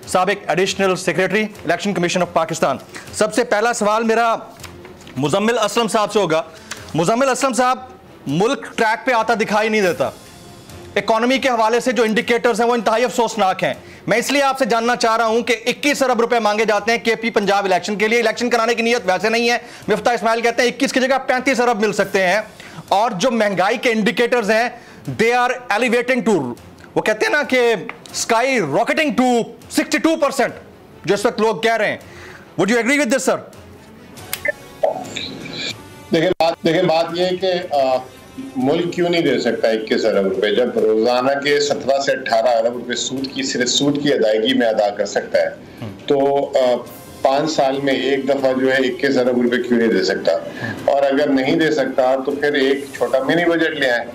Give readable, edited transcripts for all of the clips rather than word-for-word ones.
साहब एक additional secretary election commission of Pakistan. सबसे पहला सवाल मेरा मुजम्मिल असलम साहब से होगा। मुजम्मिल असलम साहब, मुल्क ट्रैक पे आता दिखाई नहीं देता। इकोनॉमी के हवाले से जो इंडिकेटर्स हैं वो इंतहाई अफसोसनाक हैं। मैं इसलिए आपसे जानना चाह रहा हूं कि 21 अरब रुपए मांगे जाते हैं केपी पंजाब इलेक्शन के लिए। इलेक्शन कराने की नीयत वैसे नहीं है। मिफ्ता इस्माइल कहते हैं 21 की जगह 35 अरब मिल सकते हैं। और जो महंगाई के इंडिकेटर्स हैं दे आर एलिवेटिंग टू, वो कहते हैं ना कि स्काई रॉकेटिंग टू 62%, जो इस वक्त लोग कह रहे हैं। Would you agree with this sir? देखिए बात यह है कि मुल्क क्यों नहीं दे सकता 21 अरब रुपए, जब रोजाना के 17 से 18 अरब रुपए सिर्फ सूद की अदायगी में अदा कर सकता है, तो 5 साल में एक दफा जो है 21 अरब रुपए क्यों नहीं दे सकता? और अगर नहीं दे सकता तो फिर एक छोटा मिनी बजट ले आए।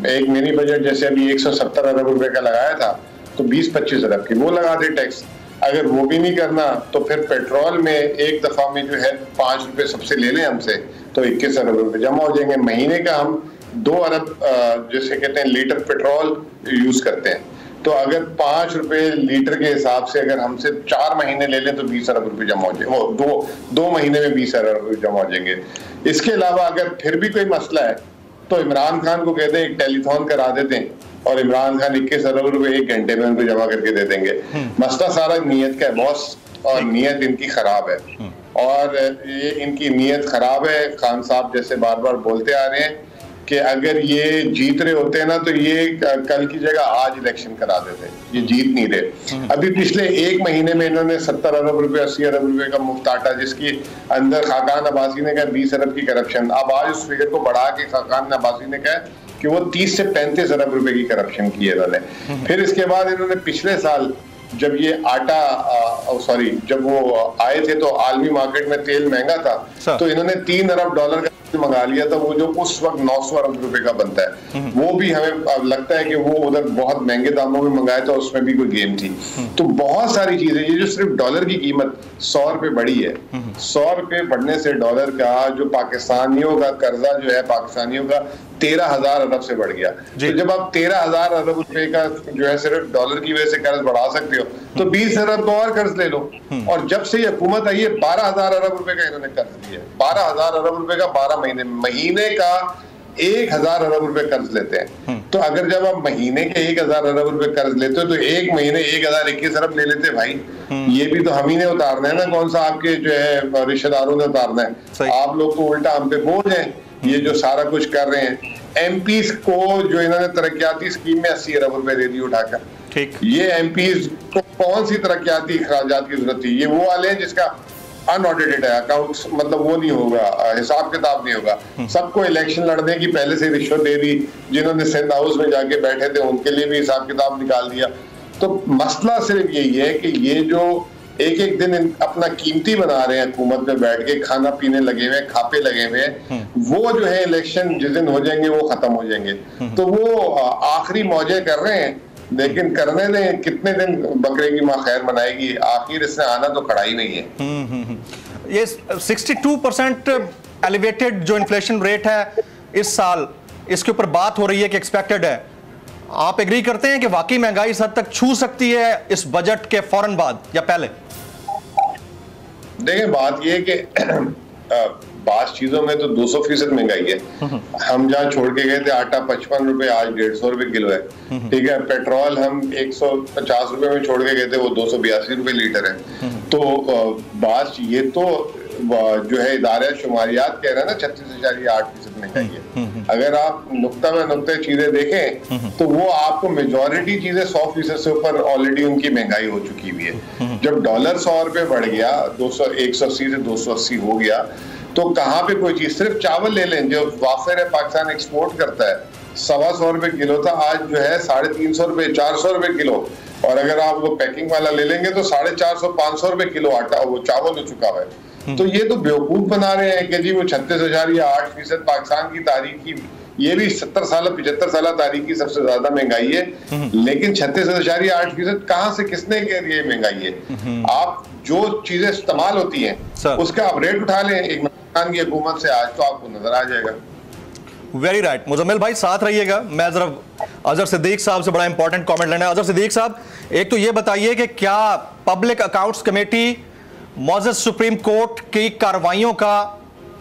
एक मिनी बजट जैसे अभी 170 अरब रुपए का लगाया था, तो 20-25 अरब की वो लगा दे टैक्स। अगर वो भी नहीं करना तो फिर पेट्रोल में एक दफा में जो है 5 रुपए सबसे ले लें हमसे, तो 21 अरब रुपए जमा हो जाएंगे। महीने का हम 2 अरब जैसे कहते हैं लीटर पेट्रोल यूज करते हैं, तो अगर 5 रुपए लीटर के हिसाब से अगर हमसे 4 महीने ले लें तो 20 अरब रुपए जमा हो जाएंगे। वो दो महीने में 20 अरब रुपए जमा हो जाएंगे। इसके अलावा अगर फिर भी कोई मसला है तो इमरान खान को कहते हैं एक टेलीथॉन करा देते हैं और इमरान खान 21 अरब रुपए 1 घंटे में उनको जमा करके दे देंगे। मसला सारा नीयत का है बॉस, और नीयत इनकी खराब है, और ये इनकी नीयत खराब है। खान साहब जैसे बार बार बोलते आ रहे हैं कि अगर ये जीत रहे होते हैं ना तो ये कल की जगह आज इलेक्शन करा देते। ये जीत नहीं रहे। अभी पिछले 1 महीने में इन्होंने 70 अरब रुपए 80 अरब रुपए का मुफ्त आटा, जिसकी अंदर खाकान अब्बासी ने कहा 20 अरब की करप्शन, अब आज उस फिगर को बढ़ा के खाकान अब्बासी ने कहा कि वो 30 से 35 अरब रुपए की करप्शन की है इन्होंने। फिर इसके बाद इन्होंने पिछले साल जब ये जब वो आए थे तो आलमी मार्केट में तेल महंगा था, तो इन्होंने 3 अरब डॉलर का मंगा लिया था, वो जो उस वक्त 900 अरब रुपए का बनता है। वो भी हमें लगता है कि वो उधर बहुत महंगे दामों में मंगाया था, उसमें भी कोई गेम थी। तो बहुत सारी चीजें, ये जो सिर्फ डॉलर की कीमत 100 रुपए बढ़ी है, 100 रुपए बढ़ने से डॉलर का जो पाकिस्तानियों का कर्जा जो है पाकिस्तानियों का 13,000 अरब से बढ़ गया। तो जब आप 13,000 अरब रुपए का जो है सिर्फ डॉलर की वजह से कर्ज बढ़ा सकते हो, तो 20 अरब तो और कर्ज ले लो। और जब से ये हुकूमत आई है 12,000 अरब रुपए का इन्होंने कर्ज लिया। 12,000 अरब रुपए का 12 महीने का 1,000 अरब रुपए कर्ज लेते हैं। तो अगर जब आप महीने के 1,000 अरब रुपए कर्ज लेते हो तो एक महीने 1,021 अरब ले लेते भाई। ये भी तो हम ही ने उतारना है ना, कौन सा आपके जो है रिश्तेदारों ने उतारना है। आप लोग तो उल्टा हम पे बोझ हैं, ये जो सारा कुछ कर रहे हैं। एमपीज को जो इन्होंने तरक्याती स्कीम में 80 अरब रुपए दे दी उठाकर, ठीक, ये एमपीज को कौन सी तरक्याती खराजात की जरूरत थी? ये वो वाले हैं जिसका अनऑडिटेड है अकाउंट, मतलब वो नहीं होगा, हिसाब किताब नहीं होगा। सबको इलेक्शन लड़ने की पहले से रिश्वत दे दी, जिन्होंने सिंध हाउस में जाके बैठे थे उनके लिए भी हिसाब किताब निकाल दिया। तो मसला सिर्फ यही है कि ये जो एक एक दिन अपना कीमती बना रहे हैं हुकूमत में बैठ के, खाना पीने लगे हुए, खापे लगे हुए, वो जो है इलेक्शन जिस दिन हो जाएंगे वो खत्म हो जाएंगे। तो वो आखिरी मौजे कर रहे हैं, लेकिन करने दें, कितने दिन बकरे की माँ खैर मनाएगी, आखिर इसने आना तो खड़ा ही नहीं है। ये 62% एलिवेटेड जो इन्फ्लेशन रेट है इस साल, इसके ऊपर बात हो रही है कि एक्सपेक्टेड है। आप एग्री करते हैं कि वाकई महंगाई इस हद तक छू सकती है इस बजट के फौरन बाद या पहले? देखिए बात यह है कि बास चीजों में तो 200% महंगाई है। हम जहाँ छोड़ के गए थे आटा 55 रुपए, आज 150 रुपए किलो है। ठीक है, पेट्रोल हम 150 रुपए में छोड़ के गए थे, वो 282 रुपए लीटर है। तो बास ये तो जो है इदारे शुमारियात कह रहे हैं ना 36.8% महंगाई है। अगर आप नुक्ता में नुक्ते चीजें देखें तो वो आपको मेजॉरिटी चीजें 100% से ऊपर ऑलरेडी उनकी महंगाई हो चुकी हुई है। जब डॉलर 100 रुपए बढ़ गया, 180 से 280 हो गया, तो कहाँ पे कोई चीज, सिर्फ चावल ले लें जो वाफिर है पाकिस्तान एक्सपोर्ट करता है, 125 रुपए किलो था, आज जो है 350 रुपए 400 रुपए किलो। और अगर आप वो पैकिंग वाला ले लेंगे तो 450-500 रुपए किलो आटा वो चावल हो चुका है। तो ये तो बेवकूफ बना रहे हैं कि जी वो 36.8% पाकिस्तान की तारीख की, ये भी 70 साल 75 साल तारीख की सबसे ज्यादा महंगाई है, लेकिन 36.8% कहाँ से किसने कह दिया महंगाई है? आप जो चीजें इस्तेमाल होती हैं उसका आप रेट उठा लें एक पाकिस्तान की हुकूमत से, आज तो आपको नजर आ जाएगा। Very right. मुजम्मिल भाई साथ रहिएगा, मैं जरा अजहर सिद्दीक साहब से बड़ा इंपॉर्टेंट कमेंट लेना है। अजहर सिद्दीक साहब, एक तो ये बताइए कि क्या पब्लिक अकाउंट्स कमेटी मौजूद सुप्रीम कोर्ट की कार्रवाइयों का